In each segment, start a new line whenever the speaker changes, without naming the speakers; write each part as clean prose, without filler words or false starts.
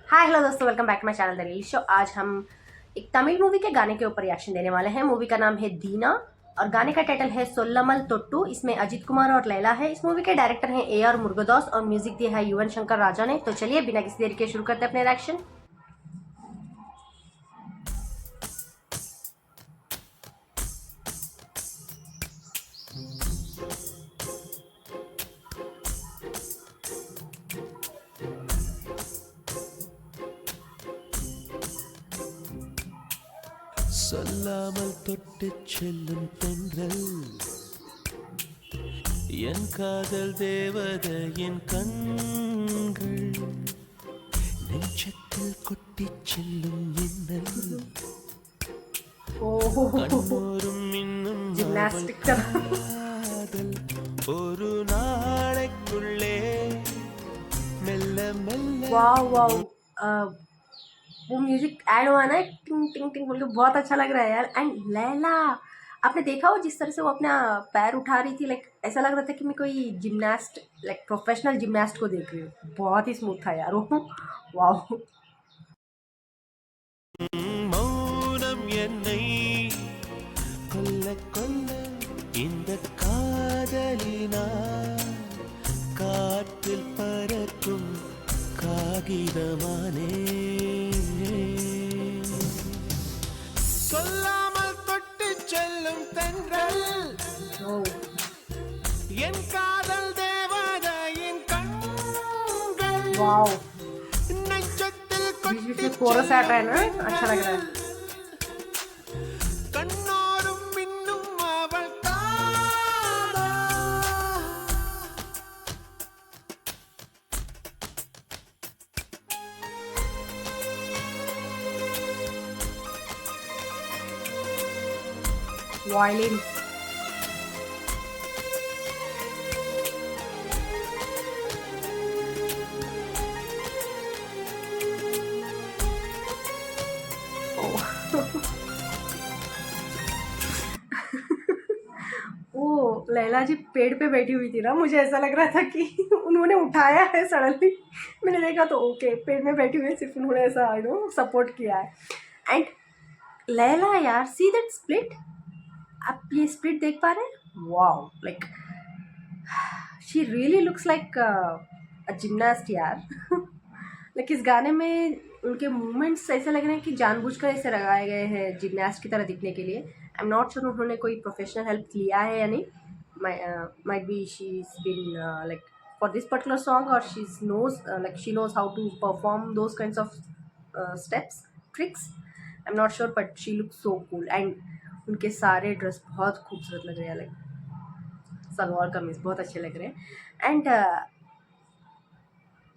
हाय hello दोस्तों, welcome back to my channel the Reel Show. आज हम एक तमिल मूवी के गाने के ऊपर रिएक्शन देने वाले हैं। मूवी का नाम है दीना और गाने का टाइटल है सोल्लमल तोट्टू। इसमें अजित कुमार और लैला है। इस मूवी के डायरेक्टर हैं ए आर मुरुगदास और म्यूजिक दिया है युवन शंकर राजा ने। तो चलिए बिना किसी देरी के शुरू करते हैं अपने रिएक्शन।
சொல்லாமல் தொட்டுச் செல்லும் தென்றல் என் காதல் தேவதையின் கண்கள் நெஞ்சத்தில் கொட்டிச் செல்லும் மின்னல் கண்ணோரும் இன்னும் அவள் காதல் ஒரு நாளைக்குள்ளே மெல்ல மெல்ல
वो म्यूजिक ऐड हुआ ना, टिंग टिंग टिंग बोल के, बहुत अच्छा लग रहा है यार। एंड लैला, आपने देखा हो जिस तरह से वो अपना पैर उठा रही थी, लाइक ऐसा लग रहा था कि मैं कोई जिम्नास्ट, लाइक प्रोफेशनल जिम्नास्ट को देख रही हूँ। बहुत ही स्मूथ था यार वो। वाह।
மௌனம் என்னை கொல்ல கொல்ல இந்த காதலினால் காற்றில் பறக்கும் காகிதமானே சொல்லாமல் தொட்டு செல்லும் தென்றல் என் காதல் தேவதையின் கண்கள்
वाओ,
நெஞ்சத்தில்
बीच बीच में कोरस आ रहा है ना, अच्छा लग रहा है।
கண்ணோரும் இன்னும் அவள் காதல்
वायलिन, वो लैला जी पेड़ पे बैठी हुई थी ना, मुझे ऐसा लग रहा था कि उन्होंने उठाया है सडनली। मैंने देखा तो ओके, पेड़ में बैठी हुई है, सिर्फ उन्होंने ऐसा सपोर्ट किया है। एंड लैला यार, सी दैट स्प्लिट, आप ये स्प्लिट देख पा रहे हैं? Wow, like she really looks like a gymnast यार। लाइक इस गाने में उनके मूवमेंट्स ऐसे लग रहे हैं कि जानबूझकर ऐसे लगाए गए हैं जिम्नास्ट की तरह दिखने के लिए। आई एम नॉट श्योर उन्होंने कोई प्रोफेशनल हेल्प लिया है या नहीं। Might be she is been like for this particular song, और she knows like she knows how to perform those kinds of steps, tricks. I am not sure, but she look so cool. And उनके सारे dress बहुत खूबसूरत लग रहे हैं, like salwar kameez बहुत अच्छे लग रहे हैं। एंड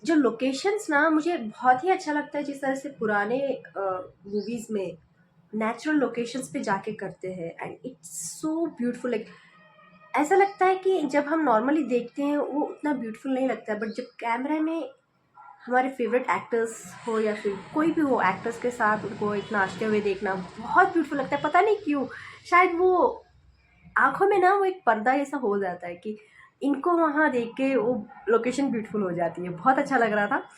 जो लोकेशंस ना, मुझे बहुत ही अच्छा लगता है जिस तरह से पुराने मूवीज़ में नेचुरल लोकेशंस पे जाके करते हैं। And it's so beautiful. Like ऐसा लगता है कि जब हम नॉर्मली देखते हैं वो उतना ब्यूटीफुल नहीं लगता है, बट जब कैमरे में हमारे फेवरेट एक्टर्स हो या फिर कोई भी हो, एक्टर्स के साथ उनको इतना नाचते हुए देखना बहुत ब्यूटीफुल लगता है। पता नहीं क्यों, शायद वो आँखों में ना वो एक पर्दा ऐसा हो जाता है कि इनको वहाँ देख के वो लोकेशन ब्यूटीफुल हो जाती है। बहुत अच्छा लग रहा था।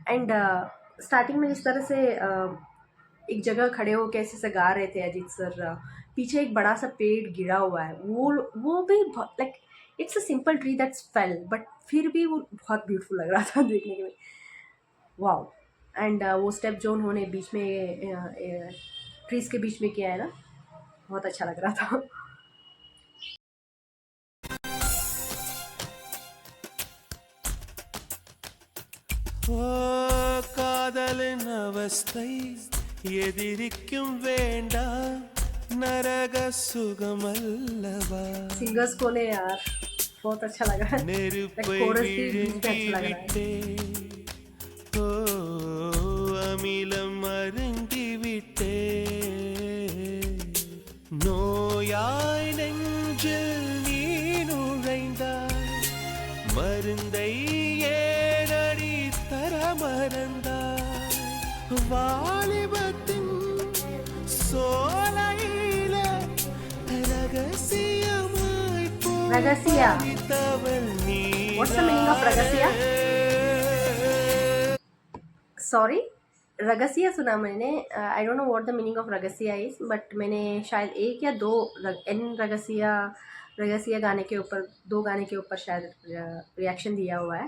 एंड स्टार्टिंग में जिस तरह से एक जगह खड़े हो कैसे से गा रहे थे अजीत सर, पीछे एक बड़ा सा पेड़ गिरा हुआ है, वो भी like it's a simple tree that's fail, but फिर भी वो बहुत ब्यूटीफुल लग रहा था देखने के लिए। वाओ। एंड वो स्टेप जो उन्होंने बीच में ट्रीज के बीच में किया है ना, बहुत अच्छा लग रहा था।
ஓ காதலின் அவஸ்தை எதிரிக்கும் வேண்டாம் நரக சுகமல்லவா
सिंगर्स कौन है यार, बहुत अच्छा लग रहा है।
நெருப்பை
कोरस भी बीच में
விழுங்கி
अच्छा लग रहा है।
விட்டே ஓ அமிலம் அருந்தி விட்டே நோயாய் நெஞ்சில் நீ நுழைந்தாய் மருந்தை ஏனடி தர மறந்தாய் வாலிபத்தின் சோலையில ரகசியமாய்
Ragasia.
போய்த்தவள்
What's the meaning of Ragasia? Sorry? रगसिया सुना मैंने. I don't know what the meaning of रगसिया इज, बट मैंने शायद एक या दो एन रगसिया रगसिया गाने के ऊपर, दो गाने के ऊपर शायद रिएक्शन दिया हुआ है.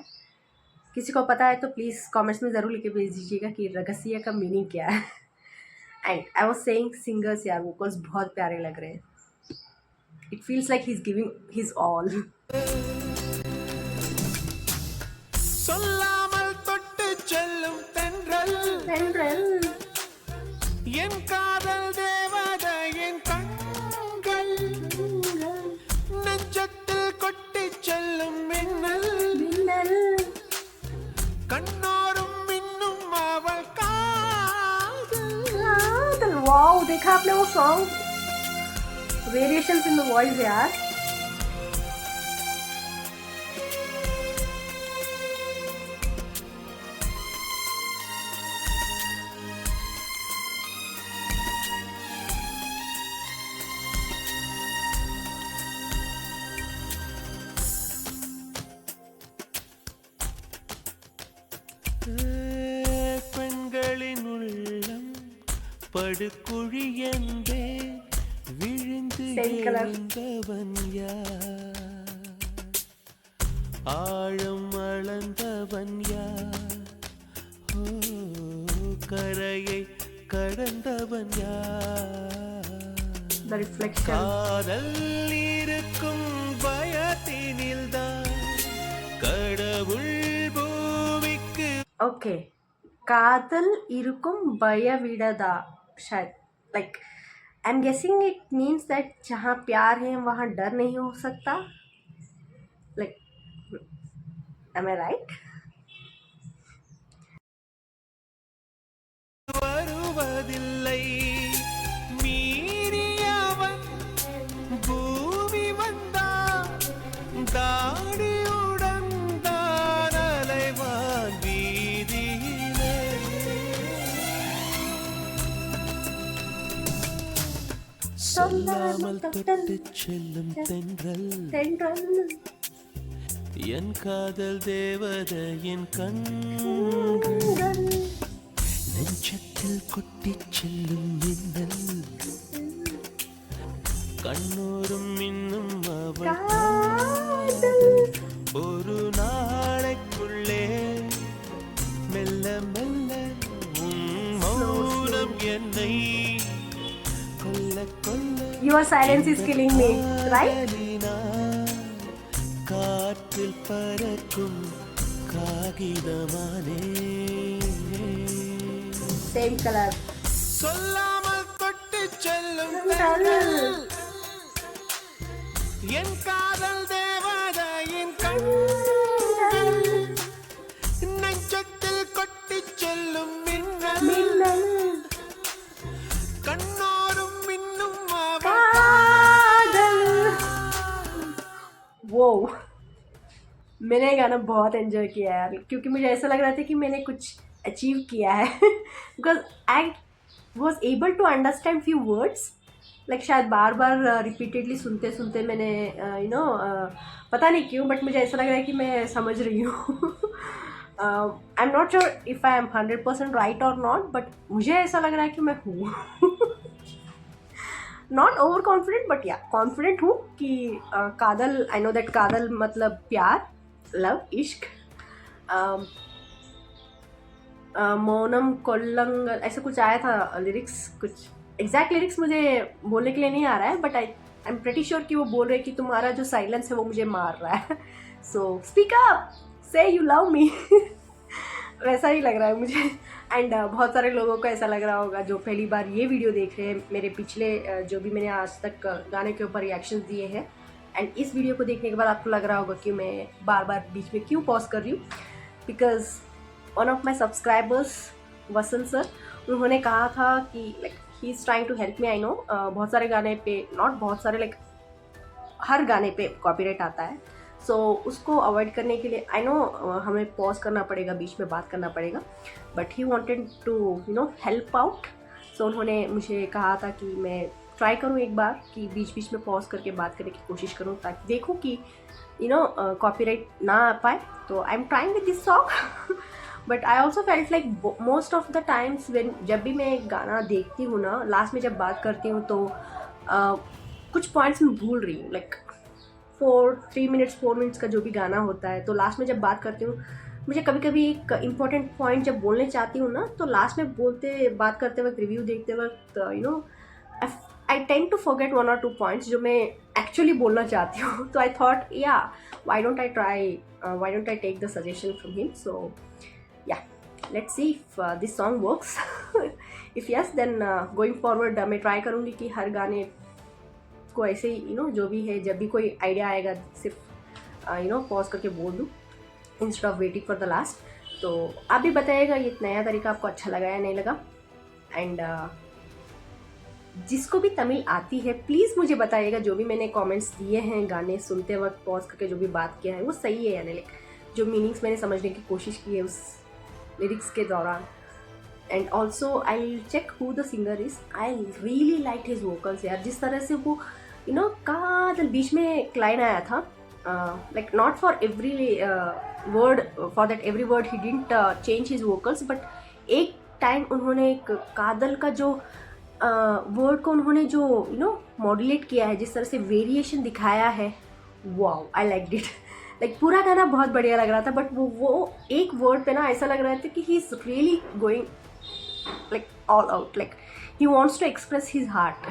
किसी को पता है तो प्लीज़ कमेंट्स में ज़रूर लिख के भेज दीजिएगा कि रगसिया का मीनिंग क्या है. And I was saying singers यार, वोकल्स बहुत प्यारे लग रहे हैं. It feels like he is giving his all.
சொல்லாமல் தொட்டு செல்லும் தென்றல்
தென்றல்
என் காதல் தேவதையின் கண்கள் நெஞ்சத்தில் கொட்டி செல்லும் மின்னல்
மின்னல்
கண்ணோரும் மின்னும் அவள் காதல்
कादल. वाओ, देखा आपने वो song, variations in the voice यार.
பெண்களின் உள்ளம் படுகுழி என்றே விழுந்து
Same color.
எழுந்தவன் யார், ஆழம் அளந்தவன் யார், ஓ கரையை கடந்தவன் யார்,
The reflection.
காதல் இருக்கும் பயத்தினில்தான் கடவுள் பூமிக்கு
ओके, कादल इरुकुम भयविडदा शायद, like I am guessing it means that जहाँ प्यार है वहाँ डर नहीं हो सकता. लाइक एम आई राइट?
வருவதில்லை மீறியவன் பூமி வந்தான் தாடியுடன் தான் அலைவான் வீதியிலே சொல்லாமல் தொட்டு செல்லும் தென்றல்
தென்றல்
என் காதல் தேவதையின் கண்கள் நெஞ்சத்தில் கொட்டிச் செல்லும் மின்னல் கண்ணோரும் இன்னும் அவள்
कादल.
ஒரு நாளைக்குள்ளே மெல்ல மெல்ல உன் மௌனம் என்னை கொல்ல கொல்ல
Your silence is killing me, right?
காதலினால் காற்றில் பறக்கும் காகிதமானே
Same color.
சொல்லாமல் தொட்டு செல்லும்
தென்றல்.
என் காதல் தேவதையின் கண்கள் நெஞ்சத்தில் கொட்டிச் செல்லும் மின்னல்
மின்னல்
கண்ணோரும் மின்னும் அவள்
कादल. वो मैंने ये गाना बहुत एंजॉय किया है यार, क्योंकि मुझे ऐसा लग रहा था कि मैंने कुछ अचीव किया है. Because I was able to understand few words. Like शायद बार बार रिपीटेडली सुनते सुनते मैंने पता नहीं क्यों, बट मुझे ऐसा लग रहा है कि मैं समझ रही हूँ. आई am not sure if I am 100% right और नॉट, बट मुझे ऐसा लग रहा है कि मैं हूँ. नॉट ओवर कॉन्फिडेंट, बट या कॉन्फिडेंट हूँ कि कादल, आई नो दैट कादल मतलब प्यार, लव, इश्क. मौनम कोल्लंग ऐसा कुछ आया था लिरिक्स, कुछ एग्जैक्ट लिरिक्स मुझे बोलने के लिए नहीं आ रहा है, but I am pretty sure कि वो बोल रहे हैं कि तुम्हारा जो साइलेंस है वो मुझे मार रहा है. सो स्पीक अप, से यू लव मी. वैसा ही लग रहा है मुझे. एंड बहुत सारे लोगों को ऐसा लग रहा होगा जो पहली बार ये वीडियो देख रहे हैं. मेरे पिछले जो भी मैंने आज तक गाने के ऊपर रिएक्शन दिए हैं, एंड इस वीडियो को देखने के बाद आपको लग रहा होगा कि मैं बार बार बीच में क्यों पॉज कर रही हूँ. Because one of my subscribers Vasant sir, उन्होंने कहा था कि like he is trying to help me. I know बहुत सारे गाने पे, नॉट बहुत सारे, लाइक हर गाने पे कॉपीराइट आता है. सो उसको अवॉइड करने के लिए आई नो हमें पॉज करना पड़ेगा, बीच में बात करना पड़ेगा, but he wanted to help out. So उन्होंने मुझे कहा था कि मैं ट्राई करूँ एक बार कि बीच बीच में पॉज करके बात करने की कोशिश करूँ, ताकि देखूँ कि कॉपीराइट ना आ पाए. तो I am trying with this song. But I also felt like most of the times when जब भी मैं एक गाना देखती हूँ ना, लास्ट में जब बात करती हूँ तो कुछ पॉइंट्स मैं भूल रही हूँ, लाइक 4 मिनट्स का जो भी गाना होता है, तो लास्ट में जब बात करती हूँ मुझे कभी कभी एक इम्पॉर्टेंट पॉइंट जब बोलने चाहती हूँ ना, तो लास्ट में बात करते वक्त, रिव्यू देखते वक्त I tend to forget 1 or 2 points जो मैं एक्चुअली बोलना चाहती हूँ. तो आई थॉट या why don't I take the suggestion from him. So या let's see if this song works. If yes then going forward मैं ट्राई करूँगी कि हर गाने को ऐसे ही जो भी है, जब भी कोई आइडिया आएगा सिर्फ पॉज करके बोल दूँ instead of waiting for the last. तो आप भी बताइएगा ये नया तरीका आपको अच्छा लगा या नहीं लगा. एंड जिसको भी तमिल आती है प्लीज़ मुझे बताइएगा. जो भी मैंने कमेंट्स दिए हैं गाने सुनते वक्त पॉज करके जो भी बात किया है वो सही है या नहीं, जो मीनिंग्स मैंने समझने की कोशिश की है उस लिरिक्स के दौरान. And also I check who the singer is. I really like his vocals यार. जिस तरह से वो कादल बीच में एक लाइन आया था, like not for every word, for that every word he didn't change his vocals, but एक टाइम उन्होंने एक कादल का जो वर्ड को उन्होंने जो मॉड्यूलेट किया है, जिस तरह से वेरिएशन दिखाया है, wow I like it. Like पूरा गाना बहुत बढ़िया लग रहा था, बट वो एक वर्ड पे ना ऐसा लग रहा था कि he is really going like all out, like he wants to express his heart.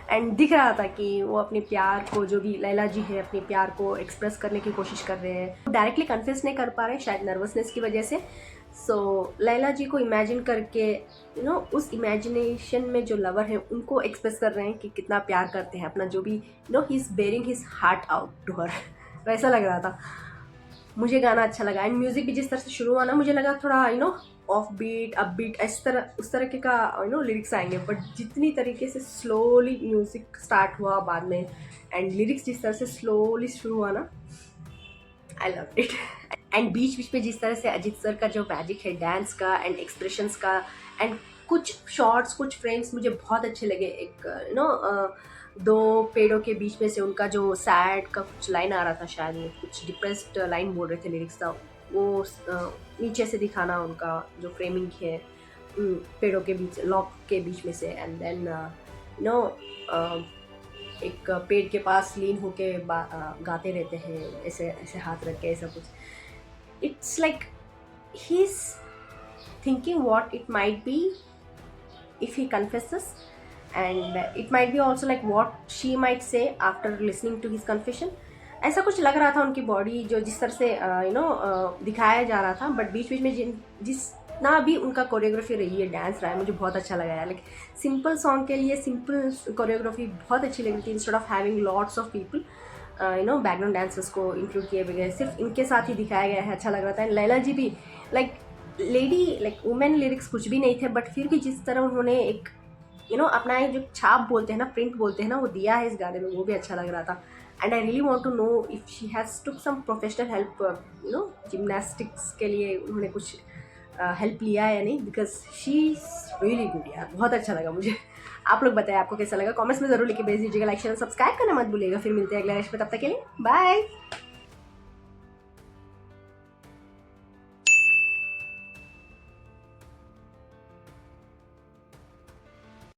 And दिख रहा था कि वो अपने प्यार को, जो भी लैला जी है, अपने प्यार को एक्सप्रेस करने की कोशिश कर रहे हैं. डायरेक्टली कन्फेस नहीं कर पा रहे, शायद नर्वसनेस की वजह से. सो लैला जी को इमेजिन करके उस इमेजिनेशन में जो लवर हैं उनको एक्सप्रेस कर रहे हैं कि कितना प्यार करते हैं अपना, जो भी he is baring his heart out to her. वैसा लग रहा था. मुझे गाना अच्छा लगा. एंड म्यूज़िक भी जिस तरह से शुरू हुआ ना, मुझे लगा थोड़ा ऑफ बीट, अप बीट, उस तरह के का लिरिक्स आएंगे, बट जितनी तरीके से स्लोली म्यूज़िक स्टार्ट हुआ बाद में एंड लिरिक्स जिस तरह से स्लोली शुरू हुआ ना, आई लव इट. एंड बीच में जिस तरह से अजीत सर का जो मैजिक है डांस का एंड एक्सप्रेशंस का, एंड कुछ शॉर्ट्स, कुछ फ्रेम्स मुझे बहुत अच्छे लगे. एक 2 पेड़ों के बीच में से उनका जो सैड का कुछ लाइन आ रहा था, शायद वो कुछ डिप्रेस्ड लाइन बोल रहे थे लिरिक्स था, वो नीचे से दिखाना उनका जो फ्रेमिंग है पेड़ों के बीच, लॉक के बीच में से. एंड देन एक पेड़ के पास लीन होके गाते रहते हैं, ऐसे ऐसे हाथ रख के, ऐसा कुछ. It's like he is thinking what it might be if he confesses, and it might be also like what she might say after listening to his confession. ऐसा कुछ लग रहा था उनकी बॉडी जो जिस तरह से दिखाया जा रहा था. बट बीच में जितना भी उनका कोरियोग्राफी रही है, डांस रहा है, मुझे बहुत अच्छा लगा है. लाइक सिंपल सॉन्ग के लिए सिंपल कोरियोग्राफी बहुत अच्छी लगी थी. Instead of having lots of people background dancers को इंक्लूड किए बगैर सिर्फ इनके साथ ही दिखाया गया है, अच्छा लग रहा था. लैला जी भी like lady, like women lyrics कुछ भी नहीं थे, बट फिर भी जिस तरह उन्होंने एक अपना एक जो छाप बोलते हैं ना, प्रिंट बोलते हैं ना, वो दिया है इस गाने में, वो भी अच्छा लग रहा था. And I really want to know if she has took some professional help, gymnastics के लिए उन्होंने कुछ हेल्प लिया है या नहीं, because she is really good यार. बहुत अच्छा लगा मुझे. आप लोग बताएं आपको कैसा लगा, कमेंट्स में ज़रूर लिख के भेज दीजिएगा. लाइक शेयर सब्सक्राइब करना मत भूलिएगा. फिर मिलते हैं अगले रेश में, तब तक के लिए बाय.